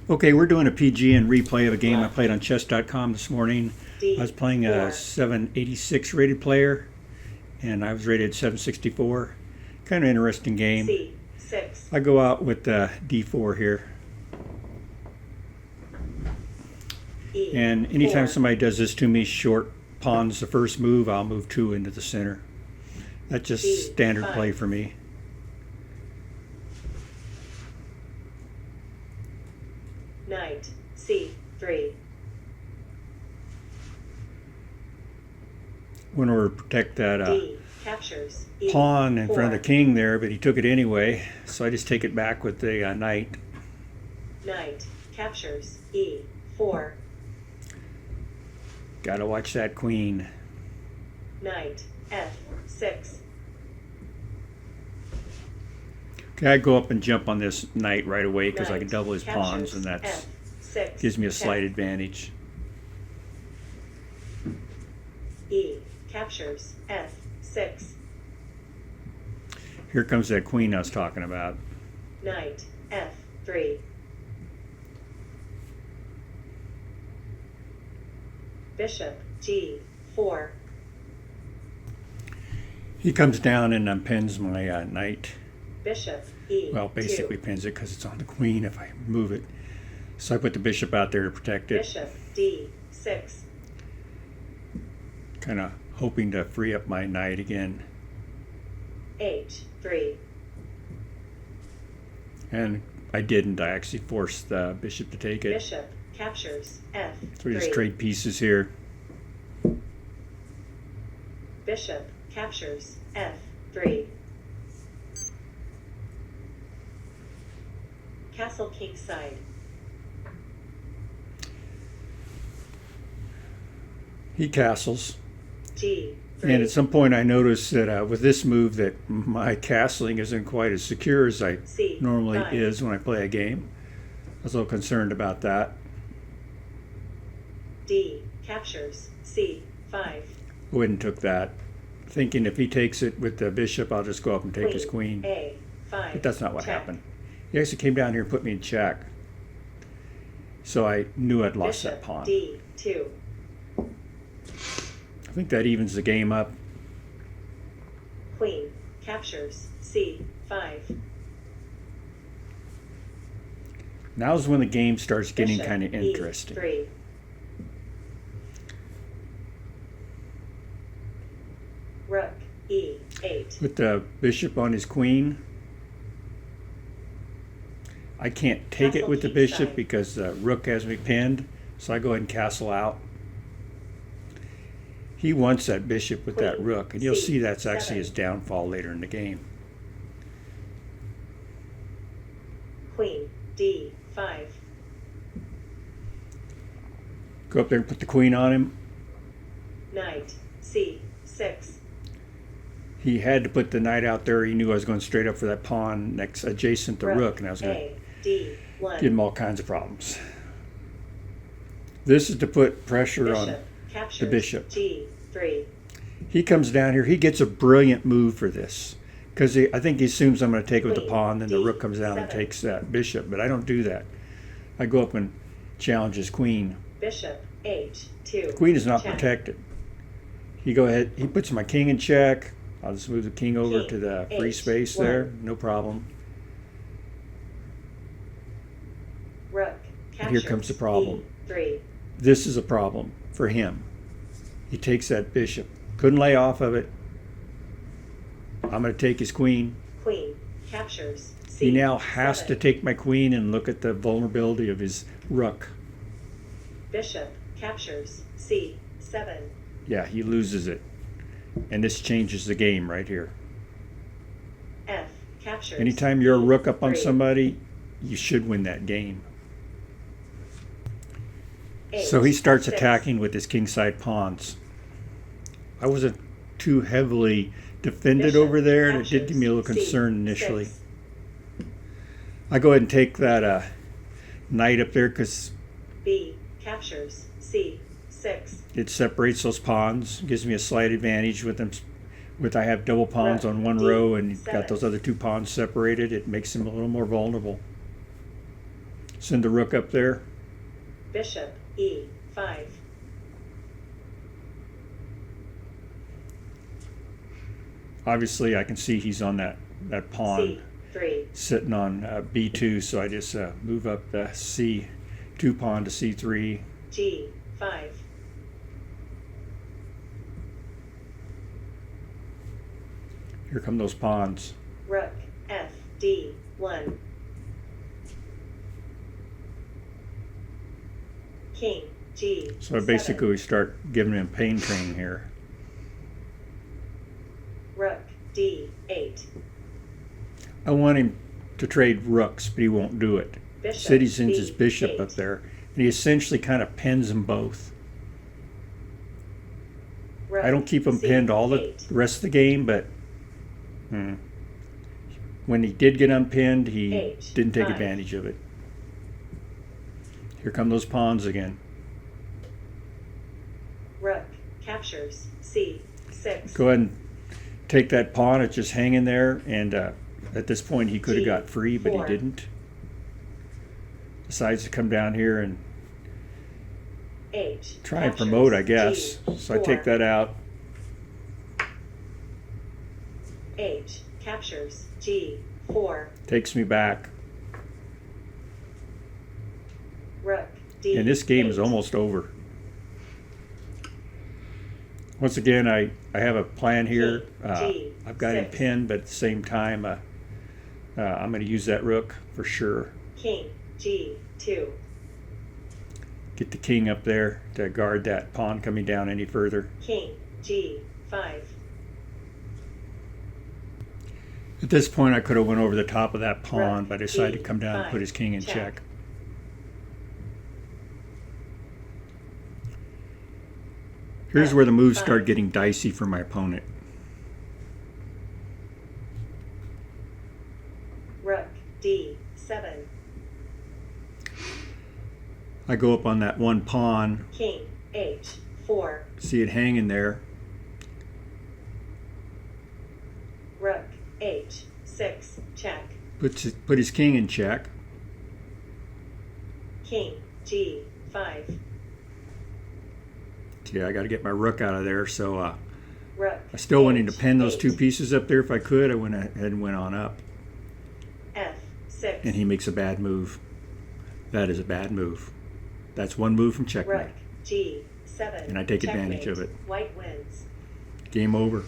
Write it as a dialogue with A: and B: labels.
A: Okay, we're doing a PG and replay of a game I played on chess.com this morning. I was playing a 786 rated player, and I was rated 764. Kind of interesting game.
B: C6.
A: I go out with D4 here. And anytime somebody does this to me, short pawns the first move, I'll move 2 into the center. That's just standard play for me.
B: Knight C3.
A: Want to protect that
B: captures
A: pawn in front of the king there, but he took it anyway, so I just take it back with the knight.
B: Knight captures E4.
A: Gotta watch that queen.
B: Knight F6.
A: Okay, I go up and jump on this knight right away because I can double his pawns, and that gives me a slight advantage.
B: E captures F6.
A: Here comes that queen I was talking about.
B: Knight F3. Bishop G4.
A: He comes down and pins my knight.
B: Bishop E2.
A: Well, basically pins it because it's on the queen if I move it. So I put the bishop out there to protect it.
B: Bishop D6.
A: Kind of hoping to free up my knight again.
B: H3.
A: And I didn't. I actually forced the bishop to take it.
B: Bishop captures F3.
A: So we just trade pieces here.
B: Bishop captures F3. Castle kingside.
A: He castles.
B: G3.
A: And at some point I noticed that with this move that my castling isn't quite as secure as I normally is when I play a game. I was a little concerned about that.
B: D captures C5.
A: Wouldn't and took that, thinking if he takes it with the bishop, I'll just go up and take his queen.
B: A5.
A: But that's not what happened. He actually came down here and put me in check. So I knew I'd lost that pawn.
B: D2.
A: I think that evens the game up.
B: Queen captures C5.
A: Now's when the game starts getting
B: Bishop
A: kind of interesting.
B: E3. Rook E8.
A: With the bishop on his queen, I can't take it with the bishop because the rook has me pinned, so I go ahead and castle out. He wants that bishop with that rook, and you'll see that's actually his downfall later in the game.
B: Queen D5.
A: Go up there and put the queen on him.
B: Knight C6.
A: He had to put the knight out there. He knew I was going straight up for that pawn next adjacent to rook, and I was going to give him all kinds of problems. This is to put pressure on the bishop.
B: G3.
A: He comes down here. He gets a brilliant move for this because I think he assumes I'm going to take it with the pawn, then the rook comes down and takes that bishop, but I don't do that. I go up and challenge his queen.
B: Bishop H2.
A: The queen is not protected. He puts my king in check. I'll just move the king over to the free space there. No problem.
B: Rook
A: And here comes the problem.
B: E3.
A: This is a problem for him. He takes that bishop. Couldn't lay off of it. I'm going to take his queen.
B: Queen captures C7.
A: He now has to take my queen and look at the vulnerability of his rook.
B: Bishop captures C7.
A: Yeah, he loses it. And this changes the game right here.
B: F captures.
A: Anytime you're a rook up on
B: E3.
A: somebody, you should win that game. So he starts attacking with his kingside pawns. I wasn't too heavily defended
B: Bishop
A: over there, and it did give me a little concern initially. I go ahead and take that knight up there because
B: B captures C6.
A: it separates those pawns, gives me a slight advantage with them. I have double pawns on one row and got those other two pawns separated. It makes them a little more vulnerable. Send the rook up there.
B: Bishop E5.
A: Obviously, I can see he's on that pawn
B: C3.
A: sitting on B2, so I just move up the C2 pawn to C3.
B: G5.
A: Here come those pawns.
B: Rook FD1. King G7.
A: So basically we start giving him pain training here.
B: Rook D8.
A: I want him to trade rooks, but he won't do it.
B: Bishop
A: Said he sends his
B: B8.
A: bishop up there, and he essentially kind of pins them both.
B: Rook
A: I don't keep him pinned all the
B: C8.
A: rest of the game, but when he did get unpinned, he
B: H5.
A: didn't take advantage of it. Here come those pawns again.
B: Rook captures C6.
A: Go ahead and take that pawn. It's just hanging there, and at this point he could have got free, but he
B: G4.
A: didn't. Decides to come down here and
B: H
A: try and
B: captures
A: promote, I guess. So I
B: G4.
A: take that out.
B: H captures G4.
A: Takes me back.
B: Rook D8.
A: And this game is almost over. Once again, I have a plan here.
B: King
A: I've got him
B: G6.
A: pinned, but at the same time, I'm going to use that rook for sure.
B: King G2.
A: Get the king up there to guard that pawn coming down any further.
B: King G5.
A: At this point, I could have went over the top of that pawn,
B: Rook
A: but I decided to come down and
B: D5.
A: put his king in
B: Check.
A: check. Here's where the moves start getting dicey for my opponent.
B: Rook D7.
A: I go up on that one pawn,
B: King H4.
A: see it hanging there.
B: Rook H6. Check.
A: Put his king in check.
B: King G5.
A: Yeah, I got to get my rook out of there, so
B: Rook
A: I still wanted to pin those
B: H8.
A: two pieces up there if I could. I went ahead and went on up,
B: F6.
A: and he makes a bad move. That is a bad move. That's one move from checkmate.
B: Rook G7.
A: And I take advantage of it.
B: White wins.
A: Game over.